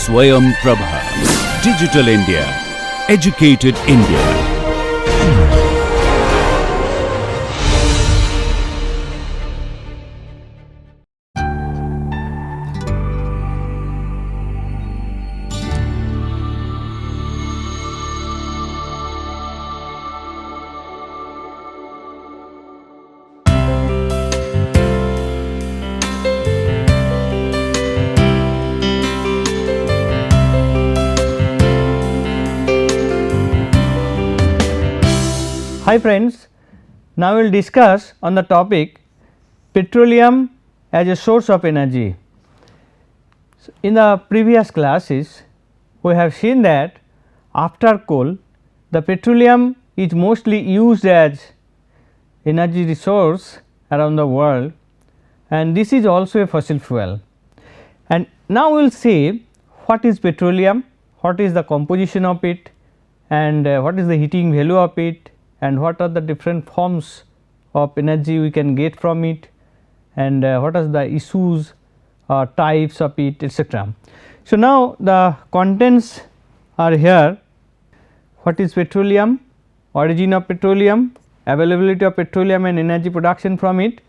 Swayam Prabha. Digital India. Educated India. Hi friends, now we will discuss on the topic petroleum as a source of energy. So, in the previous classes we have seen that after coal the petroleum is mostly used as energy resource around the world, and this is also a fossil fuel. And now we will see what is petroleum, what is the composition of it, and what is the heating value of it, and what are the different forms of energy we can get from it, and what are the issues or types of it, etc. So, now the contents are here. What is petroleum, origin of petroleum, availability of petroleum and energy production from it,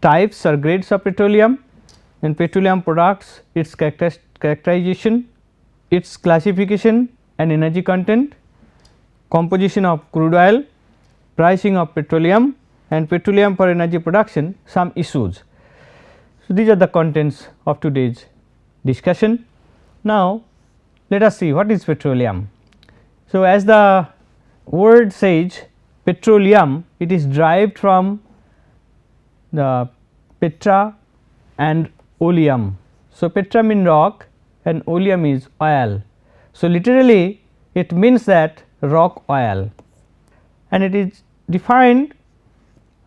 types or grades of petroleum and petroleum products, its characterization, its classification and energy content, composition of crude oil, pricing of petroleum and petroleum for energy production, some issues. So, these are the contents of today's discussion. Now, let us see what is petroleum. So, as the word says petroleum, it is derived from the petra and oleum. So, petra means rock and oleum is oil. So, literally it means that rock oil, and it is defined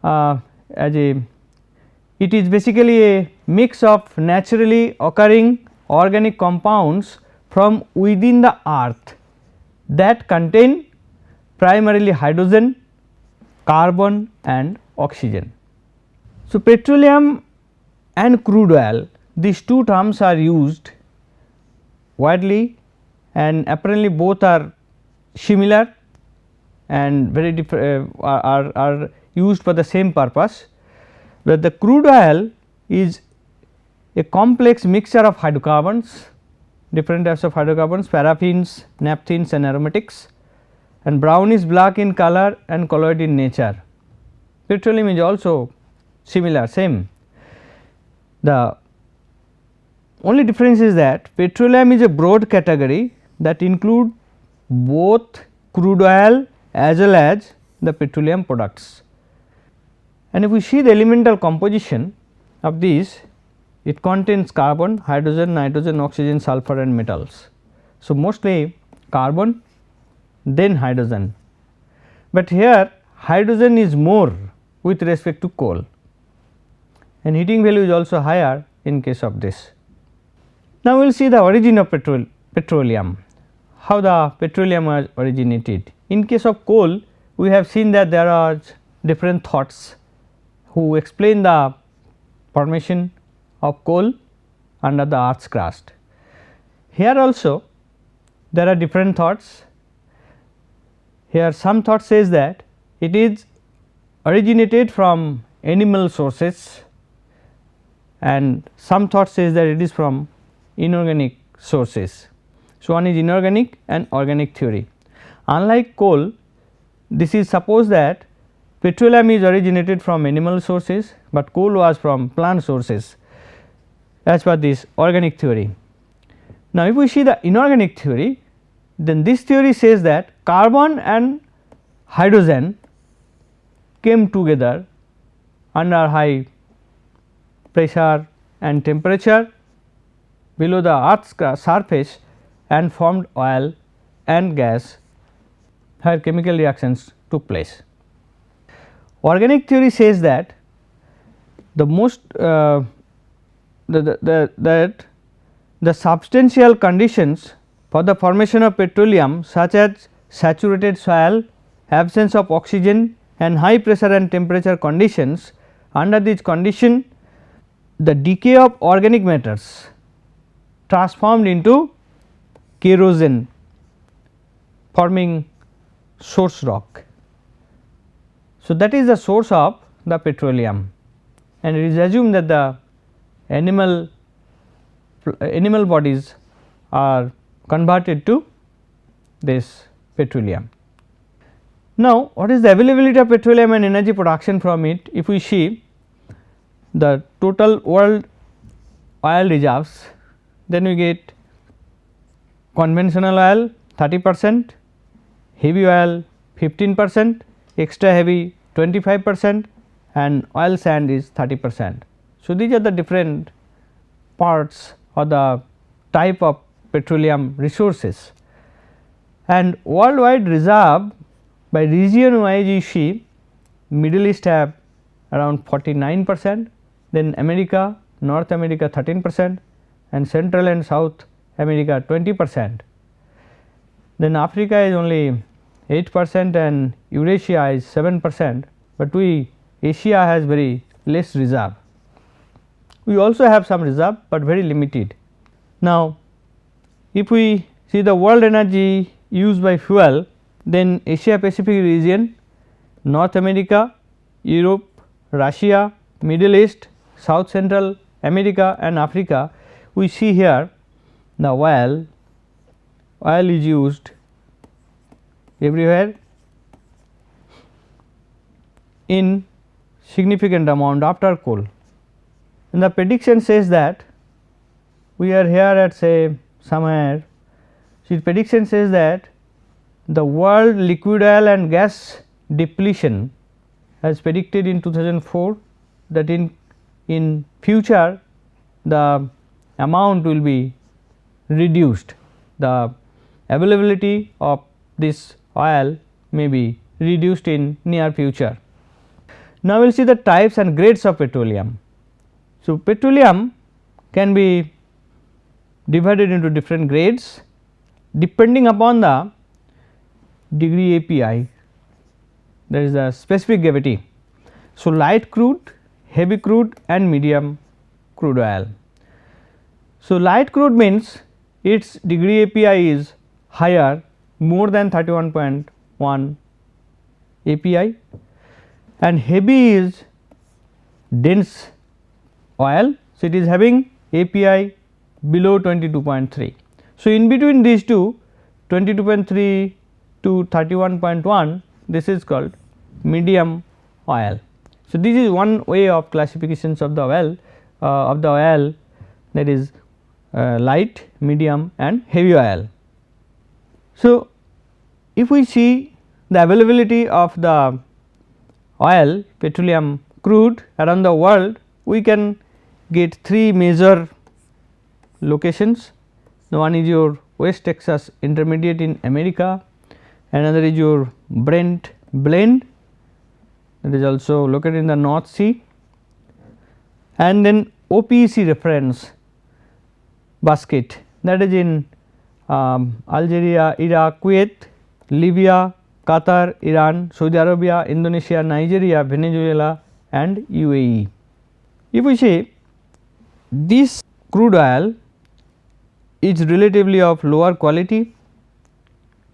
as it is basically a mix of naturally occurring organic compounds from within the earth that contain primarily hydrogen, carbon and oxygen. So, petroleum and crude oil, these two terms are used widely, and apparently both are similar and very different, are used for the same purpose, but the crude oil is a complex mixture of hydrocarbons, different types of hydrocarbons, paraffins, naphthenes and aromatics, and brownish black in color and colloid in nature. Petroleum is also similar, same. The only difference is that petroleum is a broad category that include both crude oil as well as the petroleum products. And if we see the elemental composition of these, it contains carbon, hydrogen, nitrogen, oxygen, sulfur and metals. So, mostly carbon, then hydrogen, but here hydrogen is more with respect to coal, and heating value is also higher in case of this. Now, we will see the origin of petroleum, how the petroleum was originated. In case of coal, we have seen that there are different thoughts who explain the formation of coal under the earth's crust. Here also there are different thoughts. Here some thought says that it is originated from animal sources, and some thought says that it is from inorganic sources. So, one is inorganic and organic theory. Unlike coal, this is suppose that petroleum is originated from animal sources, but coal was from plant sources as per this organic theory. Now, if we see the inorganic theory, then this theory says that carbon and hydrogen came together under high pressure and temperature below the earth's surface and formed oil and gas where chemical reactions took place. Organic theory says that the most that the substantial conditions for the formation of petroleum such as saturated soil, absence of oxygen and high pressure and temperature conditions. Under this condition, the decay of organic matters transformed into kerosene forming source rock. So, that is the source of the petroleum, and it is assumed that the animal bodies are converted to this petroleum. Now, what is the availability of petroleum and energy production from it? If we see the total world oil reserves, then we get conventional oil 30%, heavy oil 15%, extra heavy 25%, and oil sand is 30%. So, these are the different parts or the type of petroleum resources, and worldwide reserve by region wise you see Middle East have around 49%, then America, North America 13%, and Central and South America 20%. Then Africa is only 8% and Eurasia is 7%, but Asia has very less reserve. We also have some reserve, but very limited. Now, if we see the world energy used by fuel, then Asia Pacific region, North America, Europe, Russia, Middle East, South Central America and Africa, we see here the oil is used everywhere in significant amount after coal, and the prediction says that we are here at say somewhere. So, prediction says that the world liquid oil and gas depletion has predicted in 2004 that in future the amount will be reduced, the availability of this oil may be reduced in near future. Now, we will see the types and grades of petroleum. So, petroleum can be divided into different grades depending upon the degree API, that is the specific gravity. So, light crude, heavy crude and medium crude oil. So, light crude means its degree API is higher, more than 31.1 API, and heavy is dense oil. So, it is having API below 22.3. So, in between these two 22.3 to 31.1, this is called medium oil. So, this is one way of classifications of the oil that is light, medium and heavy oil. So, if we see the availability of the oil, petroleum crude around the world, we can get three major locations. The one is your West Texas Intermediate in America, another is your Brent blend, that is also located in the North Sea, and then OPEC reference basket, that is in Algeria, Iraq, Kuwait, Libya, Qatar, Iran, Saudi Arabia, Indonesia, Nigeria, Venezuela and UAE. If we say this crude oil is relatively of lower quality,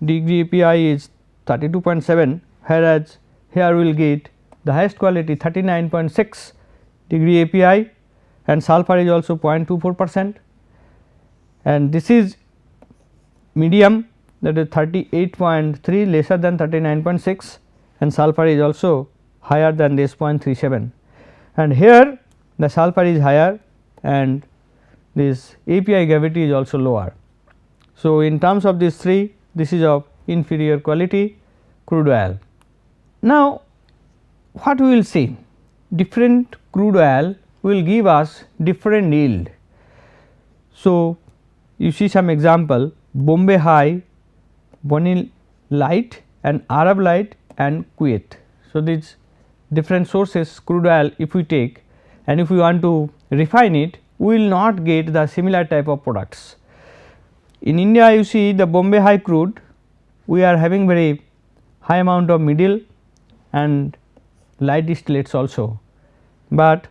degree API is 32.7, whereas here we will get the highest quality 39.6 degree API, and sulfur is also 0.24%, and this is medium, that is 38.3, lesser than 39.6, and sulfur is also higher than this 0.37, and here the sulfur is higher and this API gravity is also lower. So, in terms of these three, this is of inferior quality crude oil. Now, what we will see, different crude oil will give us different yield. So, you see some example, Bombay High, Bonny Light and Arab Light and Kuwait. So, these different sources crude oil if we take, and if we want to refine it, we will not get the similar type of products. In India, you see the Bombay High crude, we are having very high amount of middle and light distillates also, but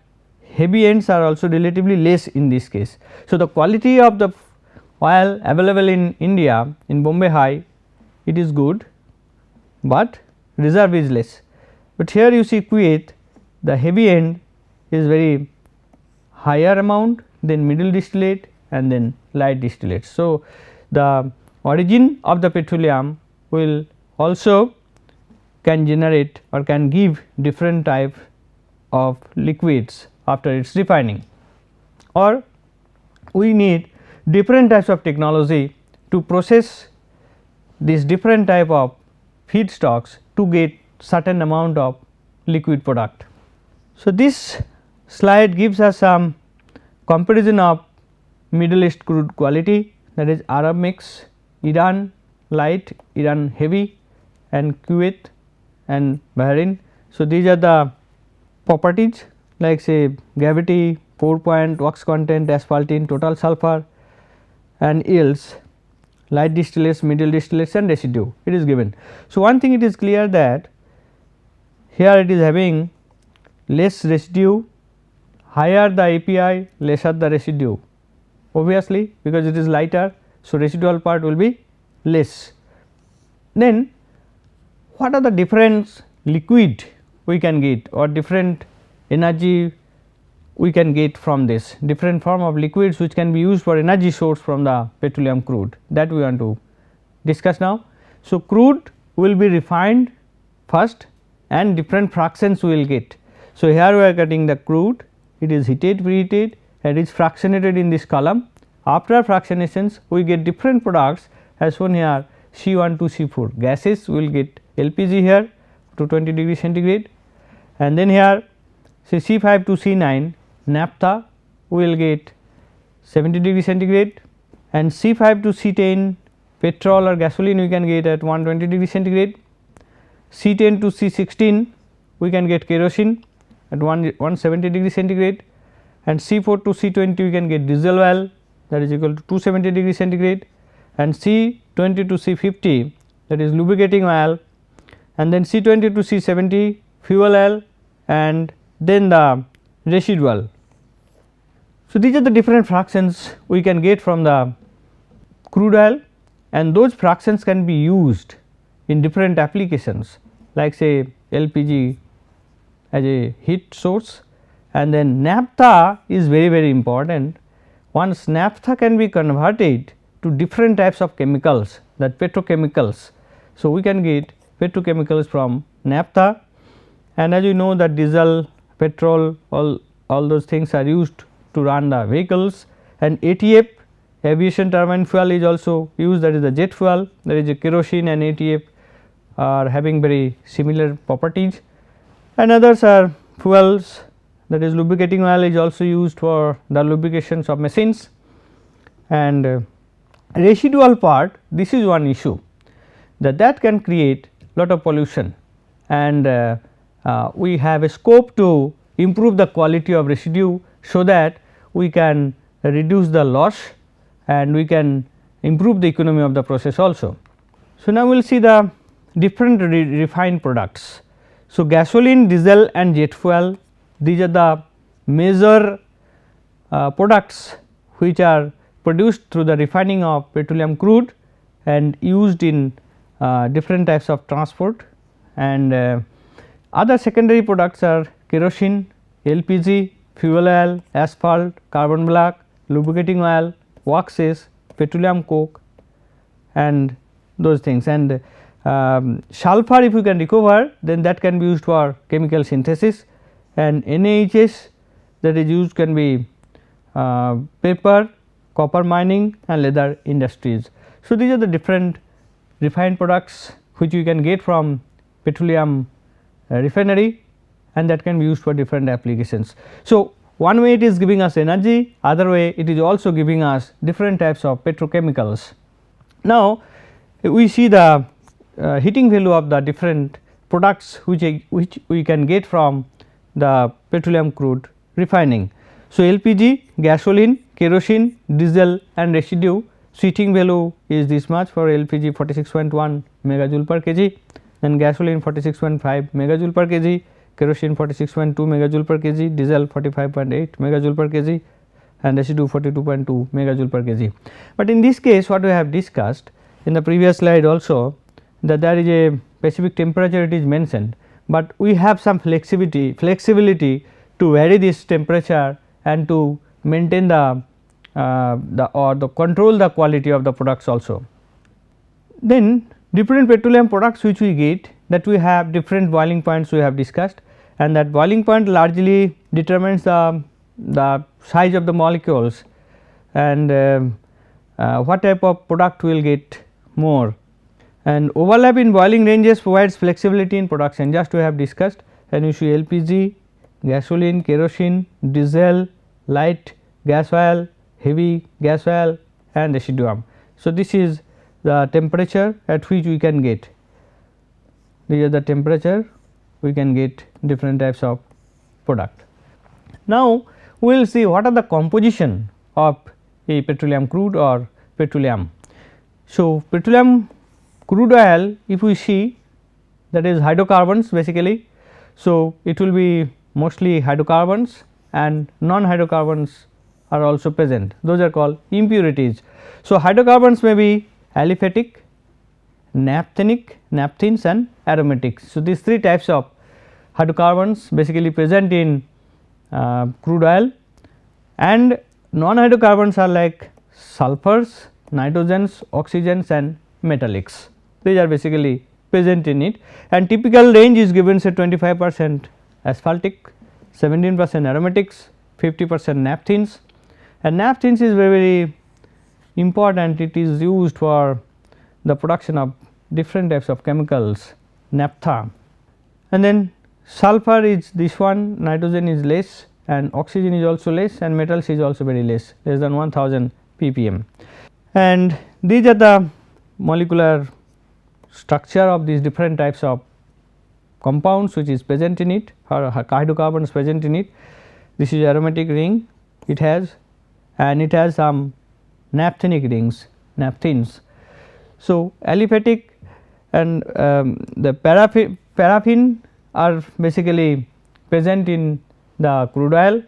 heavy ends are also relatively less in this case. So, the quality of the oil available in India, in Bombay High, it is good, but reserve is less. But here you see Kuwait, the heavy end is very higher amount, then middle distillate and then light distillate. So, the origin of the petroleum will also can generate or can give different type of liquids after its refining, or we need different types of technology to process these different type of feedstocks to get certain amount of liquid product. So, this slide gives us some comparison of Middle East crude quality, that is Arab mix, Iran light, Iran heavy and Kuwait and Bahrain. So, these are the properties like say gravity, pour point, wax content, asphaltene, total sulfur and yields, light distillates, middle distillates and residue, it is given. So, one thing it is clear that here it is having less residue, higher the API, lesser the residue, obviously because it is lighter. So, residual part will be less. Then what are the different liquid we can get or different energy we can get from this, different form of liquids which can be used for energy source from the petroleum crude, that we want to discuss now. So, crude will be refined first and different fractions we will get. So, here we are getting the crude, it is heated, preheated and it is fractionated in this column. After fractionations we get different products as shown here, C1 to C4 gases, we will get LPG here to 20 degree centigrade, and then here say C5 to C9 naphtha we will get 70 degree centigrade, and C5 to C10 petrol or gasoline we can get at 120 degree centigrade, C10 to C16 we can get kerosene at 170 degree centigrade, and C4 to C20 we can get diesel oil, that is equal to 270 degree centigrade, and C20 to C50 that is lubricating oil, and then C20 to C70 fuel oil, and then the residual. So, these are the different fractions we can get from the crude oil, and those fractions can be used in different applications like say LPG as a heat source, and then naphtha is very important. Once naphtha can be converted to different types of chemicals, that petrochemicals. So, we can get petrochemicals from naphtha, and as you know that diesel, petrol, all those things are used to run the vehicles, and ATF, aviation turbine fuel, is also used, that is the jet fuel, there is a kerosene and ATF are having very similar properties, and others are fuels, that is lubricating oil is also used for the lubrications of machines, and residual part, this is one issue that can create lot of pollution, and we have a scope to improve the quality of residue, so that we can reduce the loss and we can improve the economy of the process also. So, now we will see the different refined products. So, gasoline, diesel and jet fuel, these are the major products which are produced through the refining of petroleum crude and used in different types of transport, and other secondary products are kerosene, LPG, fuel oil, asphalt, carbon black, lubricating oil, waxes, petroleum coke and those things, and sulfur if you can recover, then that can be used for chemical synthesis, and NaHS that is used can be paper, copper mining and leather industries. So, these are the different refined products which you can get from petroleum refinery, and that can be used for different applications. So, one way it is giving us energy, other way it is also giving us different types of petrochemicals. Now, we see the heating value of the different products which we can get from the petroleum crude refining. So, LPG, gasoline, kerosene, diesel and residue, heating value is this much for LPG 46.1 megajoule per kg, then gasoline 46.5 megajoule per kg, kerosene 46.2 megajoule per kg, diesel 45.8 megajoule per kg, and residue 42.2 megajoule per kg. But in this case what we have discussed in the previous slide also, that there is a specific temperature it is mentioned, but we have some flexibility to vary this temperature and to maintain the control the quality of the products also. Then different petroleum products which we get, that we have different boiling points we have discussed, and that boiling point largely determines the size of the molecules and what type of product we will get more, and overlap in boiling ranges provides flexibility in production, just we have discussed. And you see LPG, gasoline, kerosene, diesel, light gas oil, heavy gas oil and residuum. So, this is the temperature at which we can get, these are the temperature we can get different types of product. Now, we will see what are the composition of a petroleum crude or petroleum. So, petroleum crude oil, if we see, that is hydrocarbons basically. So, it will be mostly hydrocarbons and non hydrocarbons are also present, those are called impurities. So, hydrocarbons may be aliphatic, naphthenic, naphthenes and aromatics. So, these three types of hydrocarbons basically present in crude oil, and non hydrocarbons are like sulfurs, nitrogens, oxygens and metallics. These are basically present in it, and typical range is given, say 25% asphaltic, 17% aromatics, 50% naphthenes, and naphthenes is very important. It is used for the production of different types of chemicals, naphtha, and then sulfur is this one, nitrogen is less and oxygen is also less and metals is also very less than 1000 ppm. And these are the molecular structure of these different types of compounds which is present in it, or hydrocarbons present in it. This is aromatic ring it has, and it has some naphthenic rings, naphthenes. So, aliphatic and the paraffin are basically present in the crude oil,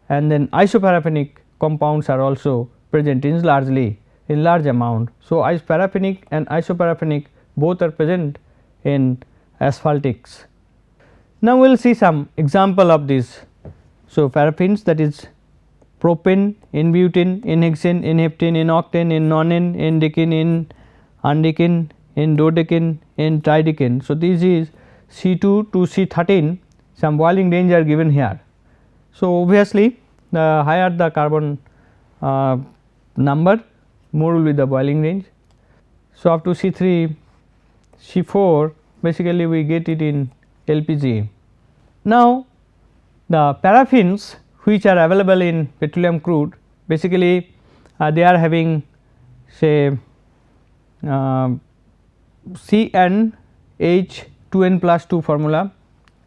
and then isoparaffinic compounds are also present in large amount. So, paraffinic and isoparaffinic both are present in asphaltics. Now, we will see some example of this. So, paraffins, that is propane, N-butene, N-hexane, N-heptane, N-octane, N-nonane, N-decene, N-undecene, N-dodecene, N-tridecene. So, this is C2 to C13, some boiling range are given here. So, obviously, the higher the carbon number, more will be the boiling range. So, up to C3, C4 basically we get it in LPG. Now, the paraffins which are available in petroleum crude, basically they are having say CnH2n plus 2 formula,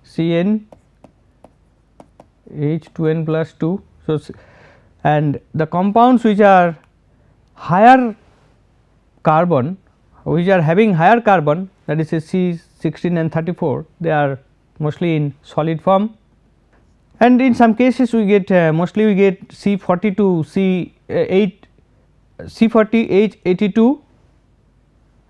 CnH2n plus 2. So, and the compounds which are higher carbon, which are having higher carbon, that is a C16 and 34, they are mostly in solid form, and in some cases we get mostly we get C42, C40H82,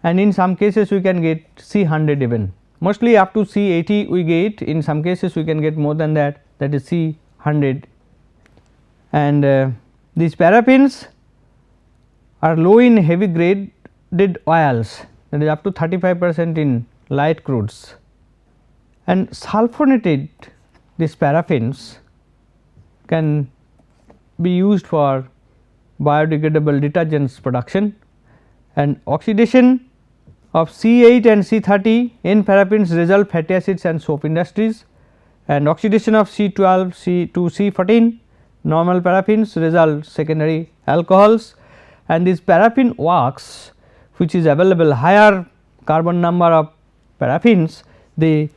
and in some cases we can get C100 even, mostly up to C80 we get, in some cases we can get more than that, that is C100. And these paraffins are low in heavy graded oils, that is up to 35% in light crudes, and sulfonated these paraffins can be used for biodegradable detergents production, and oxidation of C8 and C30 in paraffins result fatty acids and soap industries, and oxidation of C12 to C14 normal paraffins result secondary alcohols, and this paraffin wax which is available, higher carbon number of paraffins, they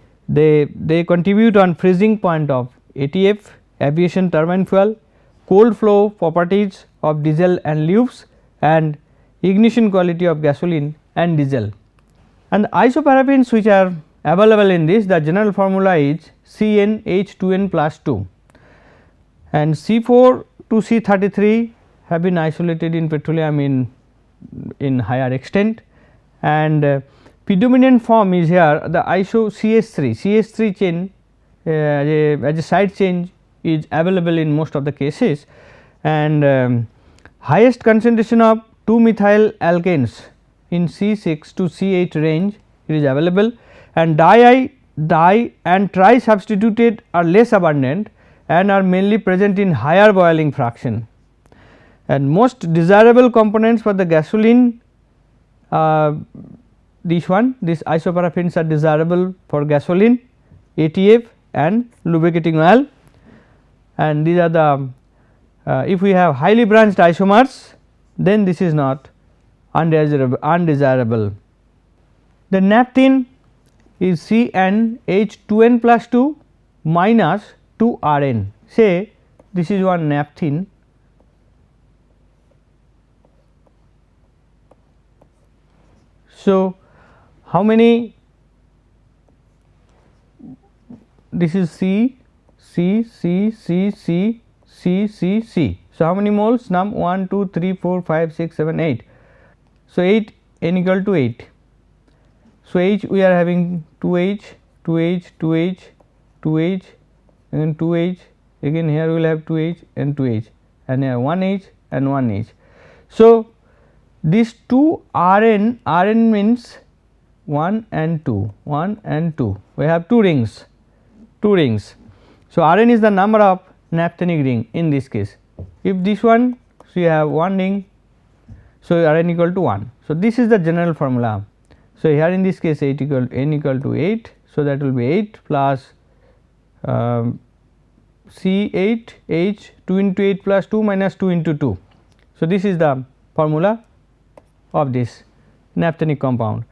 contribute on freezing point of ATF, aviation turbine fuel, cold flow properties of diesel and lubes, and ignition quality of gasoline and diesel. And the isoparaffins which are available in this, the general formula is CnH2n plus 2, and C4 2C33 have been isolated in petroleum in higher extent, and predominant form is here the iso CH3 chain as a side chain is available in most of the cases, and highest concentration of 2 methyl alkanes in C6 to C8 range it is available, and di and tri substituted are less abundant and are mainly present in higher boiling fraction. And most desirable components for the gasoline, this isoparaffins are desirable for gasoline, ATF and lubricating oil, and these are the if we have highly branched isomers, then this is not undesirable. The naphthalene is CnH2n plus 2 minus 2 Rn. Say this is one naphthalene, so how many, this is C, C, C, C, C, C, C, C. So, how many moles? Num 1, 2, 3, 4, 5, 6, 7, 8. So, 8 n equal to 8. So, H we are having 2H, 2H, 2H, 2H and 2H, again here we will have 2H and 2H, and here 1H and 1H. So, this 2 Rn, Rn means 1 and 2, 1 and 2, we have 2 rings, 2 rings. So, Rn is the number of naphthenic ring in this case. If this one, so you have 1 ring, so Rn equal to 1. So, this is the general formula. So, here in this case n equal to 8. So, that will be 8 plus C8 H 2 into 8 plus 2 minus 2 into 2. So, this is the formula of this naphthenic compound.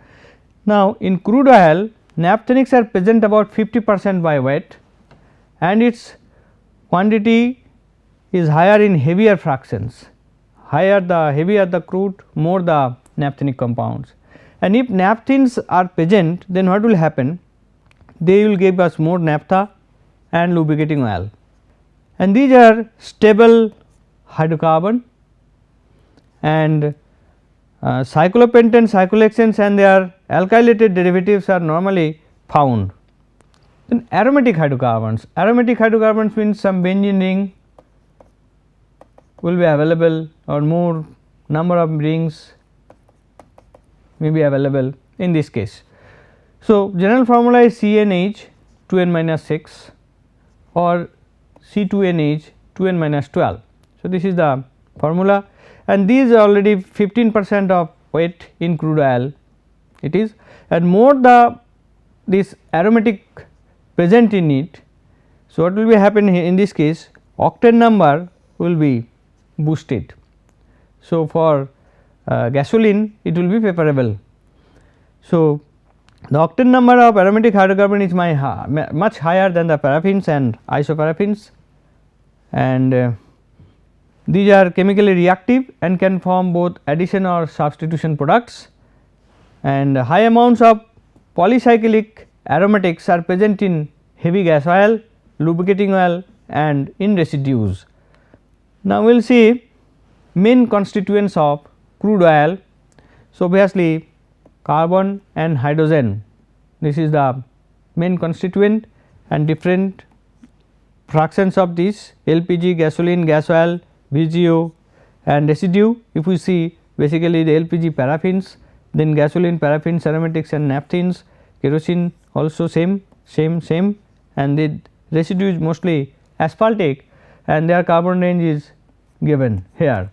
Now, in crude oil naphthenics are present about 50% by weight, and its quantity is higher in heavier fractions, heavier the crude, more the naphthenic compounds. And if naphthenes are present, then what will happen? They will give us more naphtha and lubricating oil, and these are stable hydrocarbon, and cyclopentane, cyclohexanes and their alkylated derivatives are normally found. Then aromatic hydrocarbons means some benzene ring will be available, or more number of rings may be available in this case. So, general formula is CnH 2n minus 6 or C2NH 2n minus 12. So, this is the formula, and these are already 15% of weight in crude oil it is, and more the this aromatic present in it. So, what will be happen in this case? Octane number will be boosted. So, for gasoline it will be favorable. So, the octane number of aromatic hydrocarbon is much higher than the paraffins and isoparaffins, and these are chemically reactive and can form both addition or substitution products, and high amounts of polycyclic aromatics are present in heavy gas oil, lubricating oil and in residues. Now, we will see main constituents of crude oil. So, obviously carbon and hydrogen, this is the main constituent, and different fractions of this LPG, gasoline, gas oil, VGO and residue. If we see basically the LPG paraffins, then gasoline, paraffins, aromatics and naphthenes, kerosene also same, and the residue is mostly asphaltic and their carbon range is given here.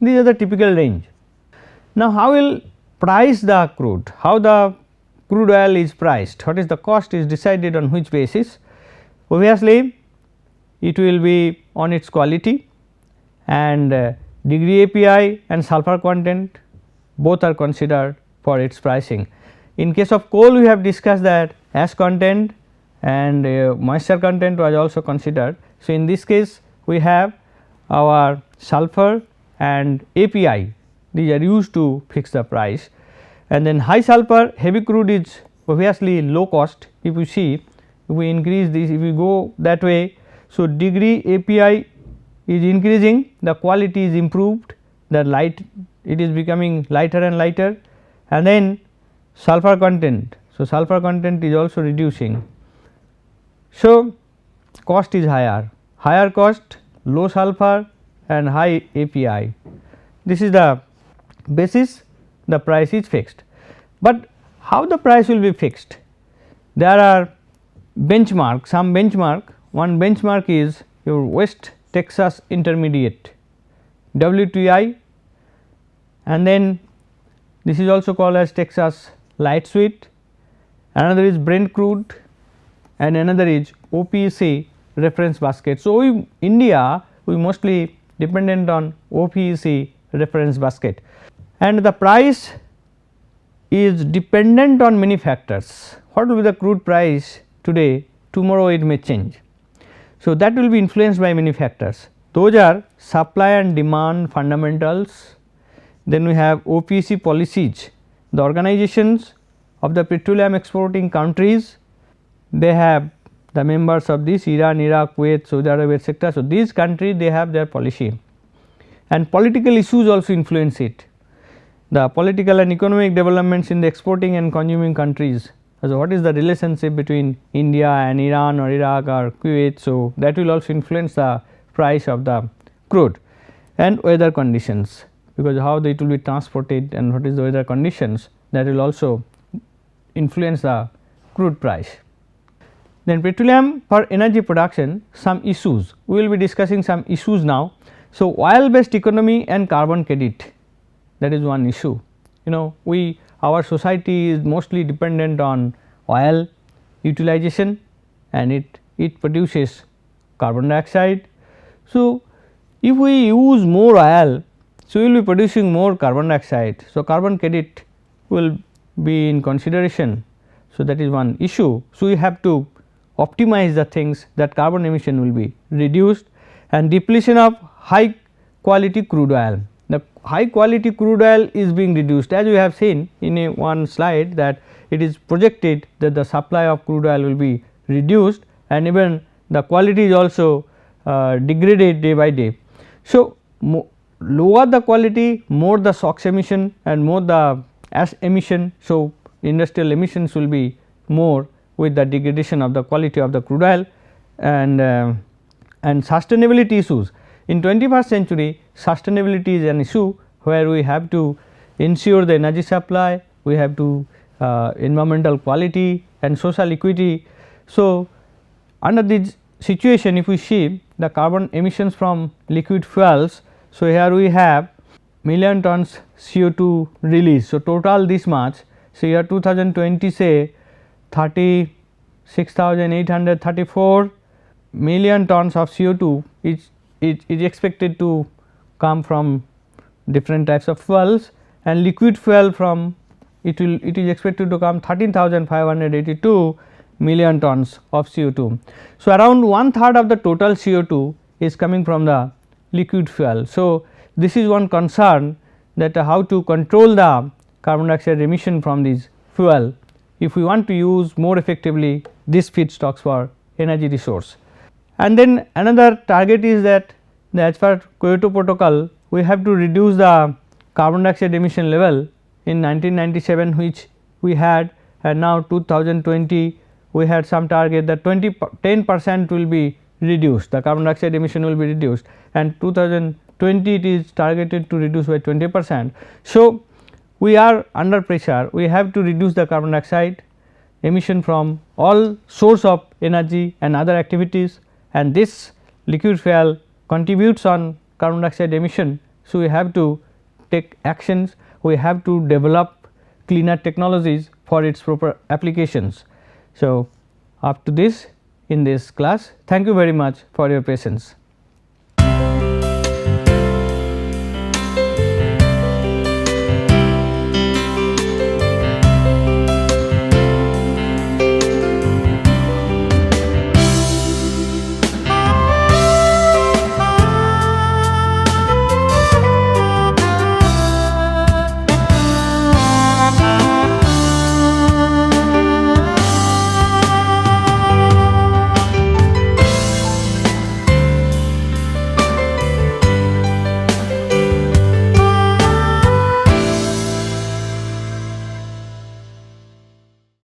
These are the typical range. Now, how will price the crude? How the crude oil is priced? What is the cost is decided on which basis? Obviously, it will be on its quality, and degree API and sulfur content both are considered for its pricing. In case of coal, we have discussed that ash content and moisture content was also considered. So, in this case we have our sulfur and API, these are used to fix the price, and then high sulfur heavy crude is obviously low cost. If you see, if we increase this, if we go that way, so degree API is increasing, the quality is improved, the light it is becoming lighter and lighter, and then sulfur content. So, sulfur content is also reducing. So, cost is higher cost, low sulfur and high API. This is the basis, the price is fixed. But how the price will be fixed? There are benchmark, some benchmark. One benchmark is your West Texas Intermediate WTI, and then this is also called as Texas Light Sweet, another is Brent crude and another is OPEC reference basket. So, India we mostly dependent on OPEC reference basket, and the price is dependent on many factors. What will be the crude price today, tomorrow it may change. So, that will be influenced by many factors. Those are supply and demand fundamentals, then we have OPEC policies, the organizations of the petroleum exporting countries, they have the members of this Iran, Iraq, Kuwait, Saudi Arabia etc. So, these countries they have their policy, and political issues also influence it, the political and economic developments in the exporting and consuming countries. So, what is the relationship between India and Iran or Iraq or Kuwait. So, that will also influence the price of the crude, and weather conditions, because how it will be transported and what is the weather conditions, that will also influence the crude price. Then petroleum for energy production, some issues, we will be discussing some issues now. So, oil based economy and carbon credit, that is one issue. Our society is mostly dependent on oil utilization, and it produces carbon dioxide. So, if we use more oil, so we will be producing more carbon dioxide. So, carbon credit will be in consideration. So, that is one issue. So, we have to optimize the things that carbon emission will be reduced, and depletion of high quality crude oil. The high quality crude oil is being reduced, as we have seen in one slide, that it is projected that the supply of crude oil will be reduced, and even the quality is also degraded day by day. So, lower the quality, more the SOx emission and more the ash emission. So, industrial emissions will be more with the degradation of the quality of the crude oil, and sustainability issues. In 21st century, sustainability is an issue where we have to ensure the energy supply, we have to environmental quality and social equity. So, under this situation, if we see the carbon emissions from liquid fuels, so here we have million tons CO2 release. So, total this much. So, year 2020 say 36,834 million tons of CO2 is expected to come from different types of fuels, and liquid fuel from it is expected to come 13,582 million tons of CO2. So, around 1/3 of the total CO2 is coming from the liquid fuel. So, this is one concern, that how to control the carbon dioxide emission from this fuel if we want to use more effectively these feedstocks for energy resource. And then another target is that as per Kyoto Protocol, we have to reduce the carbon dioxide emission level in 1997, which we had, and now 2020 we had some target that 10% will be reduced, the carbon dioxide emission will be reduced, and 2020 it is targeted to reduce by 20%. So, we are under pressure, we have to reduce the carbon dioxide emission from all source of energy and other activities, and this liquid fuel contributes on carbon dioxide emission. So, we have to take actions, we have to develop cleaner technologies for its proper applications. So, up to this in this class, thank you very much for your patience.